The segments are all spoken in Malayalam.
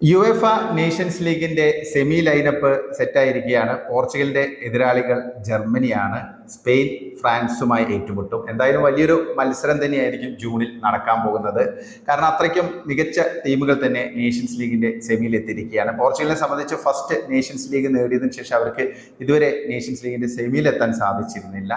യുഎഫ നേഷൻസ് ലീഗിന്റെ സെമി ലൈനപ്പ് സെറ്റായിരിക്കുകയാണ്. പോർച്ചുഗലിന്റെ എതിരാളികൾ ജർമ്മനിയാണ്. സ്പെയിൻ ഫ്രാൻസുമായി ഏറ്റുമുട്ടും. എന്തായാലും വലിയൊരു മത്സരം തന്നെയായിരിക്കും ജൂണിൽ നടക്കാൻ പോകുന്നത്. കാരണം അത്രയ്ക്കും മികച്ച ടീമുകൾ തന്നെ നേഷൻസ് ലീഗിന്റെ സെമിയിൽ എത്തിയിരിക്കുകയാണ്. പോർച്ചുഗലിനെ സംബന്ധിച്ച് ഫസ്റ്റ് നേഷൻസ് ലീഗ് നേടിയതിനു ശേഷം അവർക്ക് ഇതുവരെ നേഷൻസ് ലീഗിന്റെ സെമിയിൽ എത്താൻ സാധിച്ചിരുന്നില്ല.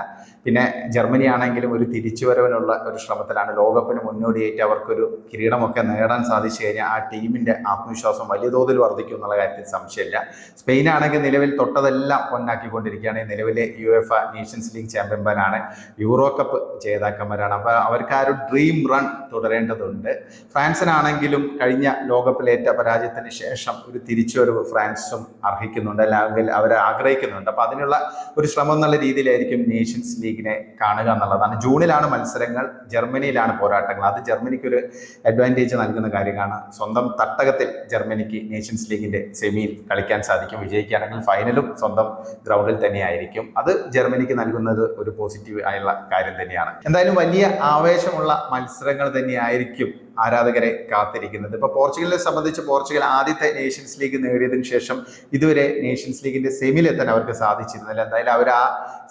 പിന്നെ ജർമ്മനി ആണെങ്കിലും ഒരു തിരിച്ചുവരവിനുള്ള ഒരു ശ്രമത്തിലാണ്. ലോകകപ്പിന് മുന്നോടിയായിട്ട് അവർക്കൊരു കിരീടമൊക്കെ നേടാൻ സാധിച്ചു കഴിഞ്ഞാൽ ആ ടീമിന്റെ ആത്മവിശ്വാസം വലിയ തോതിൽ വർദ്ധിക്കും എന്നുള്ള കാര്യത്തിൽ സംശയമില്ല. സ്പെയിൻ ആണെങ്കിൽ നിലവിൽ തൊട്ടതെല്ലാം പൊന്നാക്കിക്കൊണ്ടിരിക്കുകയാണ്. നിലവിലെ യുഎഫ നേഷൻസ് ലീഗ് ചാമ്പ്യന്മാരാണ്, യൂറോ കപ്പ് ജേതാക്കന്മാരാണ്. അപ്പോൾ അവർക്ക് ആ ഒരു ഡ്രീം റൺ തുടരേണ്ടതുണ്ട്. ഫ്രാൻസിനാണെങ്കിലും കഴിഞ്ഞ ലോകകപ്പിലേറ്റ പരാജയത്തിന് ശേഷം ഒരു തിരിച്ചുവരവ് ഫ്രാൻസും അർഹിക്കുന്നുണ്ട്, അല്ലെങ്കിൽ അവർ ആഗ്രഹിക്കുന്നുണ്ട്. അപ്പോൾ അതിനുള്ള ഒരു ശ്രമം എന്നുള്ള രീതിയിലായിരിക്കും നേഷൻസ് ലീഗിനെ കാണുക എന്നുള്ളതാണ്. ജൂണിലാണ് മത്സരങ്ങൾ, ജർമ്മനിയിലാണ് പോരാട്ടങ്ങൾ. അത് ജർമ്മനിക്കൊരു അഡ്വാൻറ്റേജ് നൽകുന്ന കാര്യമാണ്. സ്വന്തം തട്ടകത്തിൽ ജർമ്മനിക്ക് നേഷൻസ് ലീഗിന്റെ സെമിയിൽ കളിക്കാൻ സാധിക്കും. വിജയിക്കുകയാണെങ്കിൽ ഫൈനലും സ്വന്തം ഗ്രൗണ്ടിൽ തന്നെയായിരിക്കും. അത് ജർമ്മനിക്ക് നൽകുന്നത് ഒരു പോസിറ്റീവ് ആയുള്ള കാര്യം തന്നെയാണ്. എന്തായാലും വലിയ ആവേശമുള്ള മത്സരങ്ങൾ തന്നെയായിരിക്കും ആരാധകരെ കാത്തിരിക്കുന്നത്. ഇപ്പൊ പോർച്ചുഗലിനെ സംബന്ധിച്ച് പോർച്ചുഗൽ ആദ്യത്തെ നേഷൻസ് ലീഗ് നേടിയതിനു ശേഷം ഇതുവരെ നേഷൻസ് ലീഗിന്റെ സെമിയിൽ എത്താൻ അവർക്ക് സാധിച്ചിരുന്നില്ല. എന്തായാലും അവർ ആ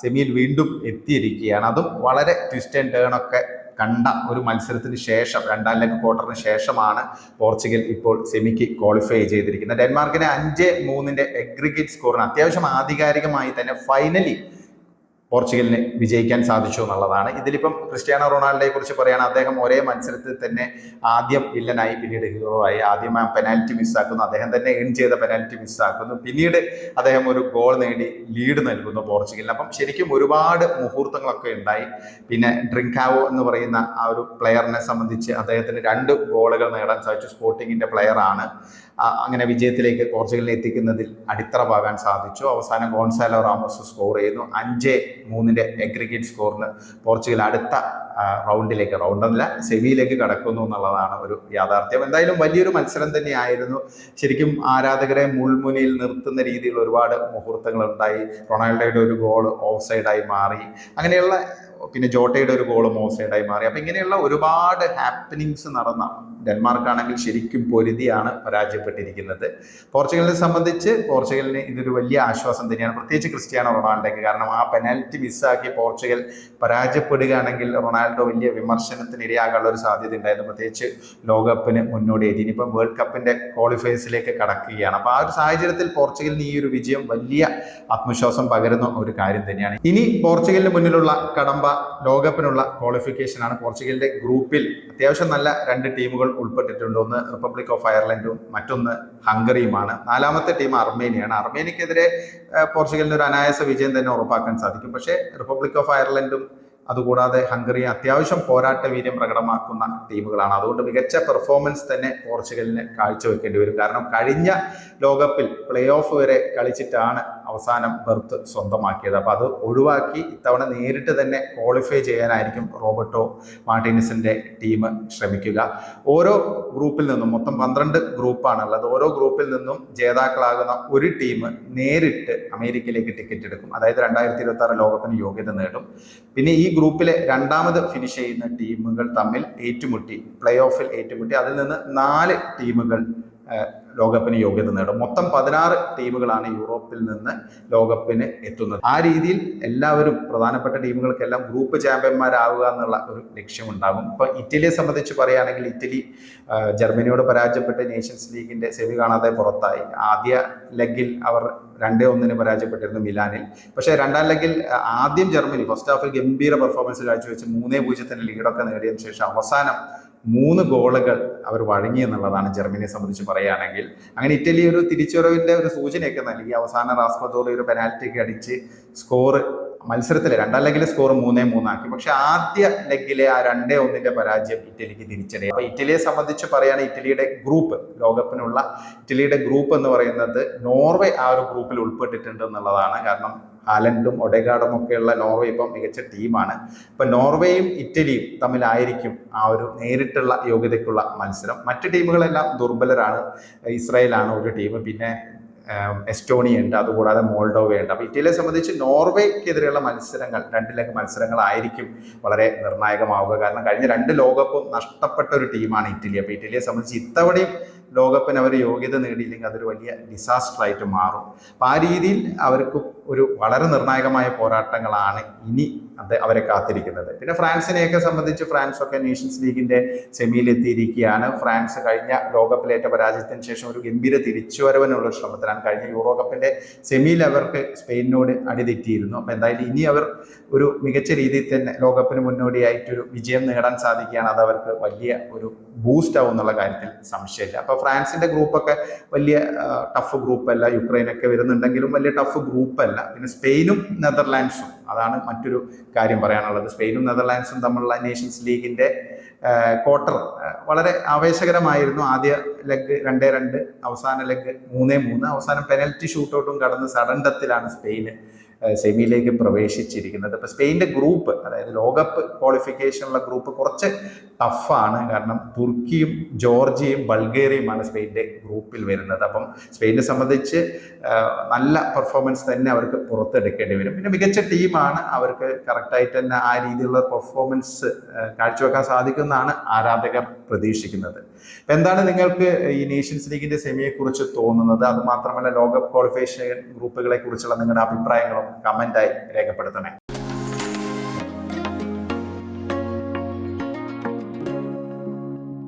സെമിയിൽ വീണ്ടും എത്തിയിരിക്കുകയാണ്. അതും വളരെ ട്വിസ്റ്റ് ആൻഡ് ടേൺ ഒക്കെ കണ്ട ഒരു മത്സരത്തിന് ശേഷം, രണ്ടാം ലെഗ് ക്വാർട്ടറിന് ശേഷമാണ് പോർച്ചുഗൽ ഇപ്പോൾ സെമിക്ക് ക്വാളിഫൈ ചെയ്തിരിക്കുന്നത്. ഡെൻമാർക്കിനെ 5-3 എഗ്രിഗേറ്റ് സ്കോറിന് അത്യാവശ്യം ആധികാരികമായി തന്നെ ഫൈനലി പോർച്ചുഗലിന് വിജയിക്കാൻ സാധിച്ചു എന്നുള്ളതാണ്. ഇതിലിപ്പം ക്രിസ്ത്യാനോ റൊണാൾഡോയെ കുറിച്ച് പറയുകയാണ്. അദ്ദേഹം ഒരേ മത്സരത്തിൽ തന്നെ ആദ്യം വില്ലനായി, പിന്നീട് ഹീറോ ആയി. ആദ്യം ആ പെനാൽറ്റി മിസ്സാക്കുന്നു, അദ്ദേഹം തന്നെ ഏൺ ചെയ്ത പെനാൽറ്റി മിസ്സാക്കുന്നു, പിന്നീട് അദ്ദേഹം ഒരു ഗോൾ നേടി ലീഡ് നൽകുന്നു പോർച്ചുഗലിന്. അപ്പം ശരിക്കും ഒരുപാട് മുഹൂർത്തങ്ങളൊക്കെ ഉണ്ടായി. പിന്നെ ഡ്രിങ്കാവോ എന്ന് പറയുന്ന ആ ഒരു പ്ലെയറിനെ സംബന്ധിച്ച് അദ്ദേഹത്തിന് 2 ഗോളുകൾ നേടാൻ സാധിച്ചു. സ്പോർട്ടിങ്ങിന്റെ പ്ലെയർ ആണ്. അങ്ങനെ വിജയത്തിലേക്ക് പോർച്ചുഗലിനെ എത്തിക്കുന്നതിൽ അടിത്തറ പാകാൻ സാധിച്ചു. അവസാനം ഗോൺസാലോ റാമോസ് സ്കോർ ചെയ്യുന്നു. 5-3 എഗ്രിഗേറ്റ് സ്കോറിന് പോർച്ചുഗൽ അടുത്ത റൗണ്ടല്ല സെമിയിലേക്ക് കടക്കുന്നു എന്നുള്ളതാണ് ഒരു യാഥാർത്ഥ്യം. എന്തായാലും വലിയൊരു മത്സരം തന്നെയായിരുന്നു. ശരിക്കും ആരാധകരെ മുൾമുനയിൽ നിർത്തുന്ന രീതിയിൽ ഒരുപാട് മുഹൂർത്തങ്ങൾ ഉണ്ടായി. റൊണാൾഡോയുടെ ഒരു ഗോൾ ഓഫ് സൈഡായി മാറി, അങ്ങനെയുള്ള പിന്നെ ജോട്ടയുടെ ഒരു ഗോളും ഓഫ് സൈഡായി മാറി. അപ്പൊ ഇങ്ങനെയുള്ള ഒരുപാട് ഹാപ്പനിങ്സ് നടന്ന ഡെൻമാർക്കാണെങ്കിൽ ശരിക്കും പൊരുതിയാണ് പരാജയപ്പെട്ടിരിക്കുന്നത്. പോർച്ചുഗലിനെ സംബന്ധിച്ച് പോർച്ചുഗലിന് ഇതൊരു വലിയ ആശ്വാസം തന്നെയാണ്, പ്രത്യേകിച്ച് ക്രിസ്ത്യാനോ റൊണാൾഡോയ്ക്ക്. കാരണം ആ പെനാൽറ്റി മിസ്സാക്കി പോർച്ചുഗൽ പരാജയപ്പെടുകയാണെങ്കിൽ റൊണാൾഡോ വലിയ വിമർശനത്തിന് ഇരയാകാനുള്ള ഒരു സാധ്യത ഉണ്ടായിരുന്നു, പ്രത്യേകിച്ച് ലോകകപ്പിന് മുന്നോടിയായിട്ട്. ഇനിയിപ്പം വേൾഡ് കപ്പിന്റെ ക്വാളിഫയേഴ്സിലേക്ക് കടക്കുകയാണ്. അപ്പൊ ആ ഒരു സാഹചര്യത്തിൽ പോർച്ചുഗലിന് ഈ ഒരു വിജയം വലിയ ആത്മവിശ്വാസം പകരുന്ന ഒരു കാര്യം തന്നെയാണ്. ഇനി പോർച്ചുഗലിന് മുന്നിലുള്ള കടമ്പ ലോകകപ്പിനുള്ള ക്വാളിഫിക്കേഷൻ ആണ്. പോർച്ചുഗലിന്റെ ഗ്രൂപ്പിൽ അത്യാവശ്യം നല്ല 2 ടീമുകൾ ഉൾപ്പെട്ടിട്ടുണ്ട്. ഒന്ന് റിപ്പബ്ലിക് ഓഫ് അയർലൻഡും മറ്റൊന്ന് ഹംഗറിയുമാണ്. 4ാമത്തെ ടീം അർമേനിയാണ്. അർമേനിയക്കെതിരെ പോർച്ചുഗലിന് ഒരു അനായാസ വിജയം തന്നെ ഉറപ്പാക്കാൻ സാധിക്കും. പക്ഷേ റിപ്പബ്ലിക് ഓഫ് അയർലൻഡും അതുകൂടാതെ ഹംഗറിയും അത്യാവശ്യം പോരാട്ട വീര്യം പ്രകടമാക്കുന്ന ടീമുകളാണ്. അതുകൊണ്ട് മികച്ച പെർഫോമൻസ് തന്നെ പോർച്ചുഗലിന് കാഴ്ചവെക്കേണ്ടി വരും. കാരണം കഴിഞ്ഞ ലോകകപ്പിൽ പ്ലേ ഓഫ് വരെ കളിച്ചിട്ടാണ് അവസാനം ബെർത്ത് സ്വന്തമാക്കിയത്. അപ്പോൾ അത് ഒഴിവാക്കി ഇത്തവണ നേരിട്ട് തന്നെ ക്വാളിഫൈ ചെയ്യാനായിരിക്കും റോബർട്ടോ മാർട്ടീനസിന്റെ ടീം ശ്രമിക്കുക. ഓരോ ഗ്രൂപ്പിൽ നിന്നും മൊത്തം 12 ഗ്രൂപ്പാണുള്ളത്. ഓരോ ഗ്രൂപ്പിൽ നിന്നും ജേതാക്കളാകുന്ന ഒരു ടീം നേരിട്ട് അമേരിക്കയിലേക്ക് ടിക്കറ്റ് എടുക്കും. അതായത് 2026 ലോകകപ്പിന് യോഗ്യത നേടും. പിന്നെ ഈ ഗ്രൂപ്പിലെ 2ാമത് ഫിനിഷ് ചെയ്യുന്ന ടീമുകൾ തമ്മിൽ ഏറ്റുമുട്ടി പ്ലേ ഓഫിൽ ഏറ്റുമുട്ടി അതിൽ നിന്ന് 4 ടീമുകൾ ലോകകപ്പിന് യോഗ്യത നേടും. മൊത്തം 16 ടീമുകളാണ് യൂറോപ്പിൽ നിന്ന് ലോകകപ്പിന് എത്തുന്നത്. ആ രീതിയിൽ എല്ലാവരും, പ്രധാനപ്പെട്ട ടീമുകൾക്കെല്ലാം ഗ്രൂപ്പ് ചാമ്പ്യന്മാരാവുക എന്നുള്ള ഒരു ലക്ഷ്യമുണ്ടാകും. ഇപ്പൊ ഇറ്റലിയെ സംബന്ധിച്ച് പറയുകയാണെങ്കിൽ ഇറ്റലി ജർമ്മനിയോട് പരാജയപ്പെട്ട് നേഷൻസ് ലീഗിന്റെ സെമി കാണാതെ പുറത്തായി. ആദ്യ ലെഗിൽ അവർ 2-1 പരാജയപ്പെട്ടിരുന്നു മിലാനിൽ. പക്ഷേ 2ാം ലെഗിൽ ആദ്യം ജർമ്മനി ഫസ്റ്റ് ഹാഫിൽ ഗംഭീര പെർഫോമൻസ് കാഴ്ചവെച്ച് 3-0 ലീഡൊക്കെ നേടിയതിനു ശേഷം അവസാനം 3 ഗോളുകൾ അവർ വഴങ്ങി എന്നുള്ളതാണ് ജർമ്മനിയെ സംബന്ധിച്ച് പറയുകയാണെങ്കിൽ. അങ്ങനെ ഇറ്റലി ഒരു തിരിച്ചുവരവിന്റെ ഒരു സൂചനയൊക്കെ നൽകി. അവസാനം റാസ്പദോറി ഒരു പെനാൽറ്റിക്ക് അടിച്ച് സ്കോർ മത്സരത്തിലെ 2ാം ലെഗിലെ സ്കോർ 3-3 ആക്കി. പക്ഷെ ആദ്യ ലെഗിലെ ആ 2-1 പരാജയം ഇറ്റലിക്ക് തിരിച്ചടി. അപ്പൊ ഇറ്റലിയെ സംബന്ധിച്ച് പറയുകയാണെങ്കിൽ ഇറ്റലിയുടെ ഗ്രൂപ്പ്, ലോകകപ്പിനുള്ള ഇറ്റലിയുടെ ഗ്രൂപ്പ് എന്ന് പറയുന്നത് നോർവേ ആ ഒരു ഗ്രൂപ്പിൽ ഉൾപ്പെട്ടിട്ടുണ്ട് എന്നുള്ളതാണ്. കാരണം ഹാലൻഡും ഒഡെഗാർഡും ഒക്കെയുള്ള നോർവേ ഇപ്പം മികച്ച ടീമാണ്. ഇപ്പൊ നോർവേയും ഇറ്റലിയും തമ്മിലായിരിക്കും ആ ഒരു നേരിട്ടുള്ള യോഗ്യതയ്ക്കുള്ള മത്സരം. മറ്റ് ടീമുകളെല്ലാം ദുർബലരാണ്. ഇസ്രായേലാണ് ഒരു ടീം, പിന്നെ എസ്റ്റോണിയ ഉണ്ട്, അതുകൂടാതെ മോൾഡോവ ഉണ്ട്. അപ്പോൾ ഇറ്റലിയെ സംബന്ധിച്ച് നോർവേക്കെതിരെയുള്ള മത്സരങ്ങൾ, 2 ലെഗ് മത്സരങ്ങളായിരിക്കും വളരെ നിർണായകമാവുക. കാരണം കഴിഞ്ഞ 2 ലോകകപ്പും നഷ്ടപ്പെട്ട ഒരു ടീമാണ് ഇറ്റലി. അപ്പോൾ ഇറ്റലിയെ സംബന്ധിച്ച് ഇത്തവണയും ലോകകപ്പിന് അവർ യോഗ്യത നേടിയില്ലെങ്കിൽ അതൊരു വലിയ ഡിസാസ്റ്റർ ആയിട്ട് മാറും. അപ്പം ആ രീതിയിൽ അവർക്ക് ഒരു വളരെ നിർണായകമായ പോരാട്ടങ്ങളാണ് ഇനി അവരെ കാത്തിരിക്കുന്നത്. പിന്നെ ഫ്രാൻസിനെയൊക്കെ സംബന്ധിച്ച് ഫ്രാൻസൊക്കെ നേഷൻസ് ലീഗിന്റെ സെമിയിൽ എത്തിയിരിക്കുകയാണ്. ഫ്രാൻസ് കഴിഞ്ഞ ലോകകപ്പിലേറ്റ പരാജയത്തിന് ശേഷം ഒരു ഗംഭീര തിരിച്ചുവരവിനുള്ള ശ്രമത്തിലാണ്. കഴിഞ്ഞ യൂറോ കപ്പിന്റെ സെമിയിൽ അവർക്ക് സ്പെയിനിനോട് അടിതെറ്റിയിരുന്നു. അപ്പം എന്തായാലും ഇനി അവർ ഒരു മികച്ച രീതിയിൽ തന്നെ ലോകകപ്പിന് മുന്നോടിയായിട്ടൊരു വിജയം നേടാൻ സാധിക്കുകയാണ്. അത് അവർക്ക് വലിയ ഒരു ബൂസ്റ്റ് ആവും എന്നുള്ള കാര്യത്തിൽ സംശയമില്ല. അപ്പോൾ ഫ്രാൻസിന്റെ ഗ്രൂപ്പൊക്കെ വലിയ ടഫ് ഗ്രൂപ്പല്ല. യുക്രൈനൊക്കെ വരുന്നുണ്ടെങ്കിലും വലിയ ടഫ് ഗ്രൂപ്പല്ല. പിന്നെ സ്പെയിനും നെതർലാൻഡ്സും, അതാണ് മറ്റൊരു കാര്യം പറയാനുള്ളത്. സ്പെയിനും നെതർലാൻഡ്സും തമ്മിലുള്ള നേഷൻസ് ലീഗിന്റെ ക്വാർട്ടർ വളരെ ആവേശകരമായിരുന്നു. ആദ്യ ലെഗ് 2-2, അവസാന ലെഗ് 3-3, അവസാനം പെനൽറ്റി ഷൂട്ടൗട്ടും കടന്ന് സഡൻ ഡെത്തിലാണ് സ്പെയിന് സെമിയിലേക്ക് പ്രവേശിച്ചിരിക്കുന്നത്. ഇപ്പം സ്പെയിൻ്റെ ഗ്രൂപ്പ്, അതായത് ലോകകപ്പ് ക്വാളിഫിക്കേഷനുള്ള ഗ്രൂപ്പ് കുറച്ച് ടഫാണ്. കാരണം തുർക്കിയും ജോർജിയയും ബൾഗേറിയയുമാണ് സ്പെയിൻ്റെ ഗ്രൂപ്പിൽ വരുന്നത്. അപ്പം സ്പെയിനെ സംബന്ധിച്ച് നല്ല പെർഫോമൻസ് തന്നെ അവർക്ക് പുറത്തെടുക്കേണ്ടി വരും. പിന്നെ മികച്ച ടീമാണ്, അവർക്ക് കറക്റ്റായിട്ട് തന്നെ ആ രീതിയിലുള്ള പെർഫോമൻസ് കാഴ്ചവെക്കാൻ സാധിക്കുമെന്നാണ് ആരാധകർ പ്രതീക്ഷിക്കുന്നത്. അപ്പം എന്താണ് നിങ്ങൾക്ക് ഈ നേഷൻസ് ലീഗിൻ്റെ സെമിയെക്കുറിച്ച് തോന്നുന്നത്? അതുമാത്രമല്ല ലോകകപ്പ് ക്വാളിഫിക്കേഷൻ ഗ്രൂപ്പുകളെ കുറിച്ചുള്ള നിങ്ങളുടെ അഭിപ്രായങ്ങളും കമൻ്റായി രേഖപ്പെടുത്തണേ.